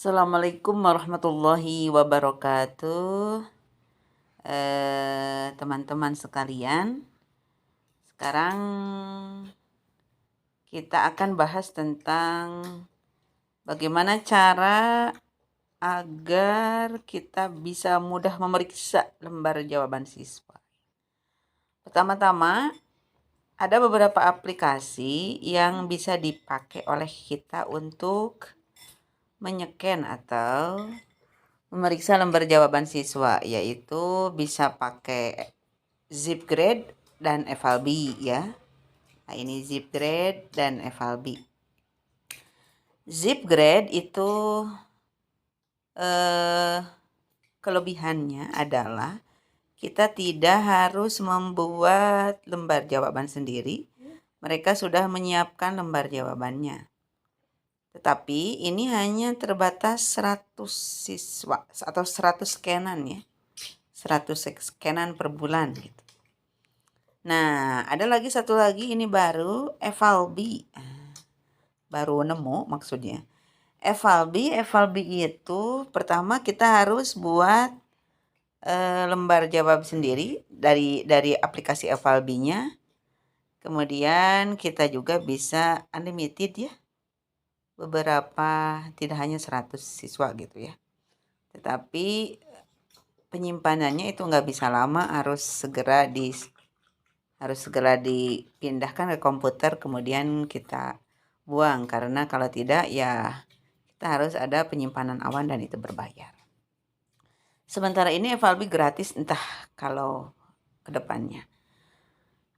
Assalamualaikum warahmatullahi wabarakatuh. Teman-teman sekalian, sekarang kita akan bahas tentang bagaimana cara agar kita bisa mudah memeriksa lembar jawaban siswa. Pertama-tama, ada beberapa aplikasi yang bisa dipakai oleh kita untuk menyeken atau memeriksa lembar jawaban siswa, yaitu bisa pakai Zipgrade dan Evalbi ya. Nah, ini Zipgrade dan Evalbi. Zipgrade itu kelebihannya adalah kita tidak harus membuat lembar jawaban sendiri. Mereka sudah menyiapkan lembar jawabannya. Tetapi ini hanya terbatas 100 siswa atau 100 scanan ya. 100 scanan per bulan gitu. Nah, ada lagi satu lagi, ini baru Evalbi. Baru nemu maksudnya. Evalbi itu pertama kita harus buat lembar jawab sendiri dari aplikasi Evalbi-nya. Kemudian kita juga bisa unlimited ya. Beberapa, tidak hanya 100 siswa gitu ya. Tetapi penyimpanannya itu nggak bisa lama, harus segera dipindahkan ke komputer, kemudian kita buang, karena kalau tidak ya kita harus ada penyimpanan awan dan itu berbayar. Sementara ini Evalbi gratis, entah kalau ke depannya.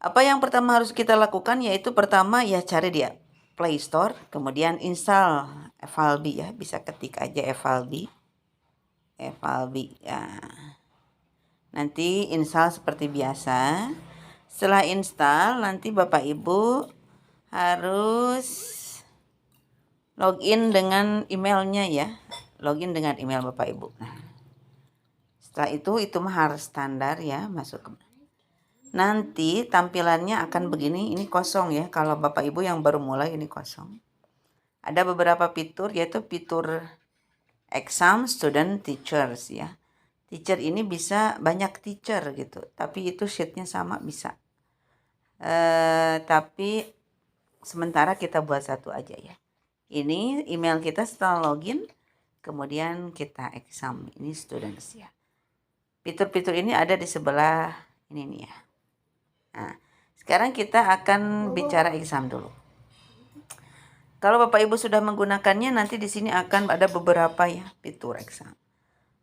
Apa yang pertama harus kita lakukan, yaitu pertama ya cari dia Play Store, kemudian install Evalbi ya, bisa ketik aja Evalbi ya. Nanti install seperti biasa. Setelah install, nanti Bapak Ibu harus login dengan emailnya ya. Login dengan email Bapak Ibu. Nah, setelah itu mah harus standar ya, masuk ke. Nanti tampilannya akan begini, ini kosong ya. Kalau Bapak Ibu yang baru mulai, ini kosong. Ada beberapa fitur, yaitu fitur exam, student, teachers ya. Teacher ini bisa banyak teacher gitu, tapi itu sheetnya sama bisa. Tapi sementara kita buat satu aja ya. Ini email kita setelah login, kemudian kita exam, ini students ya. Fitur-fitur ini ada di sebelah ini nih ya. Nah, sekarang kita akan bicara exam dulu. Kalau Bapak Ibu sudah menggunakannya, nanti di sini akan ada beberapa ya fitur exam.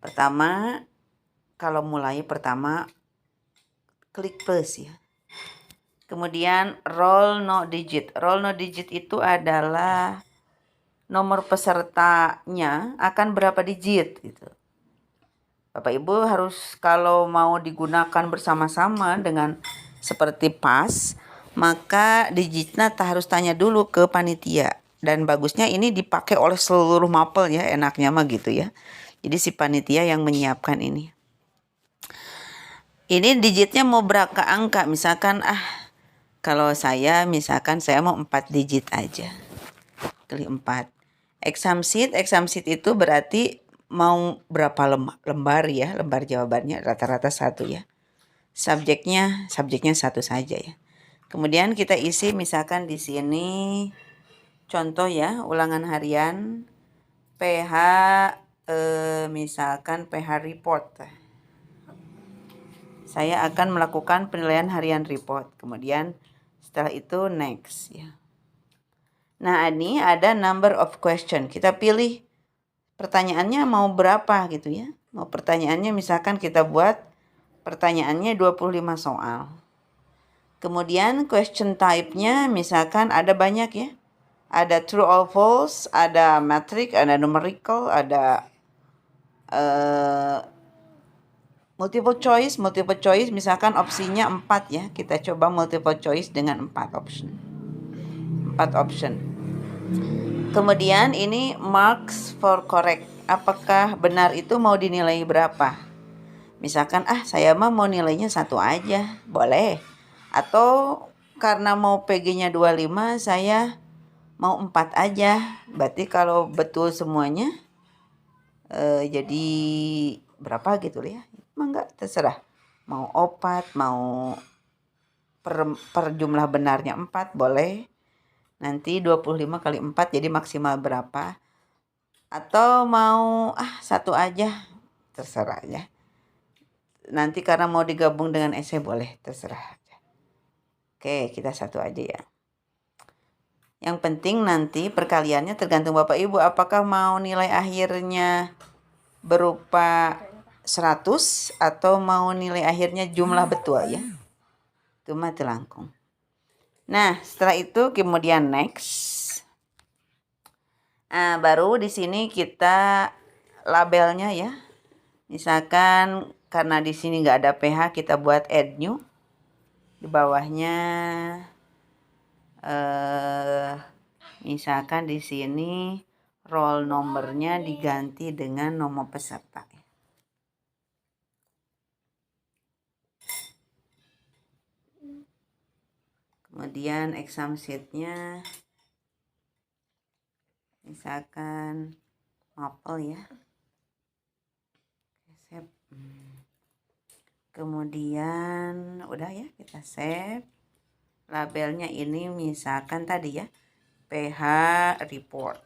Pertama, kalau mulai pertama klik plus ya. Kemudian roll no digit. Roll no digit itu adalah nomor pesertanya akan berapa digit gitu. Bapak Ibu harus, kalau mau digunakan bersama-sama dengan seperti PAS, maka digitnya harus tanya dulu ke panitia. Dan bagusnya ini dipakai oleh seluruh mapel ya, enaknya mah gitu ya. Jadi si panitia yang menyiapkan ini. Ini digitnya mau berapa angka, misalkan kalau saya misalkan saya mau 4 digit aja. Klik 4. Exam sheet itu berarti mau berapa lembar ya, lembar jawabannya rata-rata 1 ya. Subjeknya satu saja ya. Kemudian kita isi misalkan di sini contoh ya, ulangan harian PH misalkan PH report. Saya akan melakukan penilaian harian report. Kemudian setelah itu next ya. Nah, ini ada number of question. Kita pilih pertanyaannya mau berapa gitu ya. Mau pertanyaannya misalkan kita buat pertanyaannya 25 soal. Kemudian question type-nya misalkan ada banyak ya. Ada true or false, ada matrix, ada numerical, ada multiple choice misalkan opsinya 4 ya. Kita coba multiple choice dengan 4 option. Kemudian ini marks for correct. Apakah benar itu mau dinilai berapa? Misalkan saya mah mau nilainya 1 aja, boleh. Atau karena mau PG-nya 25, saya mau 4 aja. Berarti kalau betul semuanya, jadi berapa gitu ya. Enggak, terserah. Mau opat, mau per jumlah benarnya 4 boleh. Nanti 25 kali 4 jadi maksimal berapa. Atau mau satu aja, terserah ya. Nanti karena mau digabung dengan esai boleh, terserah. Oke, kita satu aja ya. Yang penting nanti perkaliannya tergantung Bapak Ibu apakah mau nilai akhirnya berupa 100 atau mau nilai akhirnya jumlah betul ya. Itu mah telangkung. Nah, setelah itu kemudian next. Baru di sini kita labelnya ya. Misalkan karena di sini nggak ada PH, kita buat add new. Di bawahnya misalkan di sini roll nomornya diganti dengan nomor peserta. Kemudian exam sheet-nya misalkan Maple ya. Save. Kemudian udah ya, kita save. Labelnya ini misalkan tadi ya, PH report.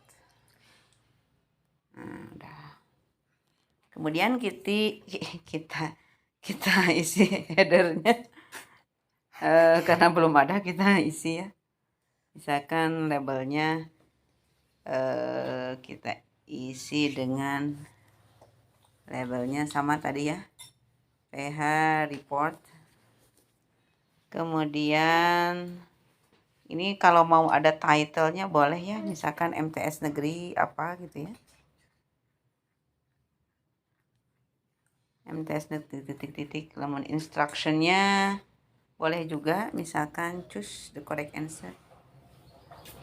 Nah, udah. Kemudian kita isi headernya. Karena belum ada, kita isi ya. Misalkan labelnya kita isi dengan labelnya sama tadi ya, PH report. Kemudian ini kalau mau ada title-nya boleh ya, misalkan MTS negeri apa gitu ya, MTS titik-titik. Namun instruction-nya boleh juga, misalkan choose the correct answer,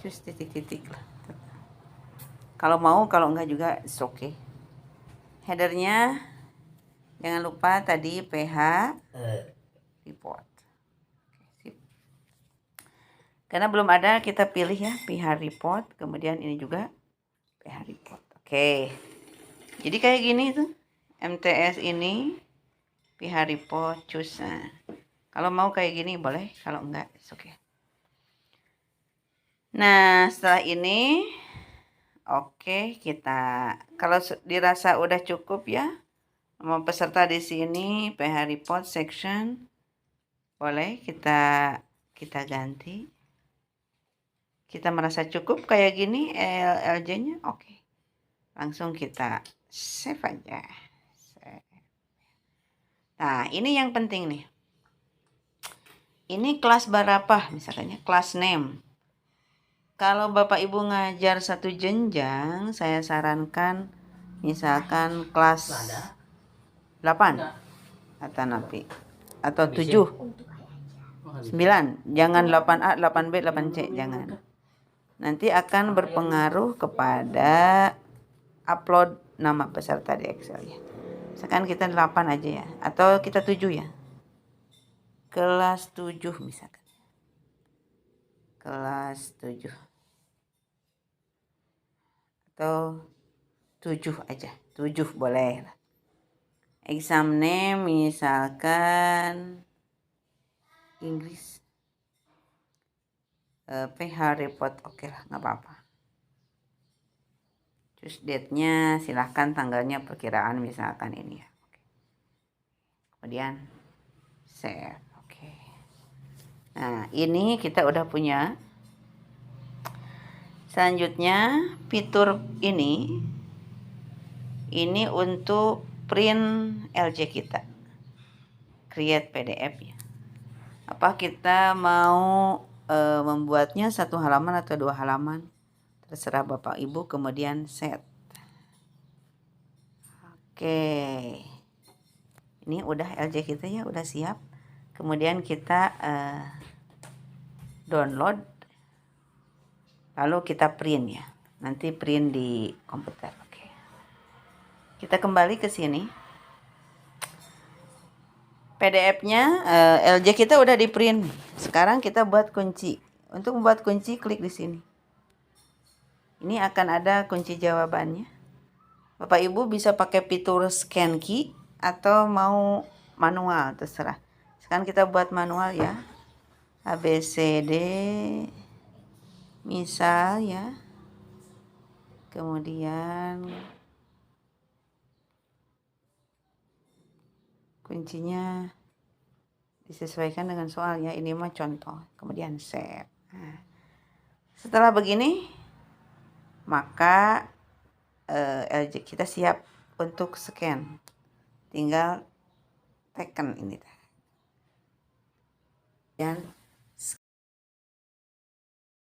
choose titik-titik lah. Kalau mau, kalau enggak juga it's okay. Headernya jangan lupa tadi PH report. Sip. Karena belum ada, kita pilih ya PH report. Kemudian ini juga PH report. Oke. Jadi kayak gini tuh. MTS ini PH report choose. Nah, kalau mau kayak gini boleh, kalau enggak it's okay. Nah, setelah ini oke, kita kalau dirasa udah cukup ya. Nama peserta di sini PH report section. Boleh kita ganti. Kita merasa cukup kayak gini LJ-nya. Oke. Langsung kita save aja. Nah, ini yang penting nih. Ini kelas berapa misalnya, kelas name. Kalau Bapak Ibu ngajar satu jenjang, saya sarankan misalkan kelas 8 atau napi atau 7, 9, jangan 8A, 8B, 8C, jangan. Nanti akan berpengaruh kepada upload nama peserta di Excel ya. Misalkan kita 8 aja ya, atau kita 7 ya. Kelas 7 misalkan. Kelas 7. Atau 7 aja, 7 boleh lah. Exam name misalkan Inggris. PH report oke lah, nggak apa-apa. Terus date-nya silahkan, tanggalnya perkiraan misalkan ini ya. Oke. Kemudian save. Oke. Nah, ini kita udah punya. Selanjutnya fitur ini untuk print LJ kita, create PDF ya. Apa kita mau membuatnya 1 halaman atau 2 halaman, terserah Bapak Ibu. Kemudian set. Oke, ini udah LJ kita ya, udah siap. Kemudian kita download, lalu kita print ya, nanti print di komputer. Oke, kita kembali ke sini. PDF-nya LJ kita udah di print. Sekarang kita buat kunci. Untuk membuat kunci, klik di sini. Ini akan ada kunci jawabannya. Bapak Ibu bisa pakai fitur scan key atau mau manual, terserah. Sekarang kita buat manual ya. ABCD misal ya. Kemudian kuncinya disesuaikan dengan soalnya, ini mah contoh, kemudian save. Nah, setelah begini maka kita siap untuk scan, tinggal tekan ini dan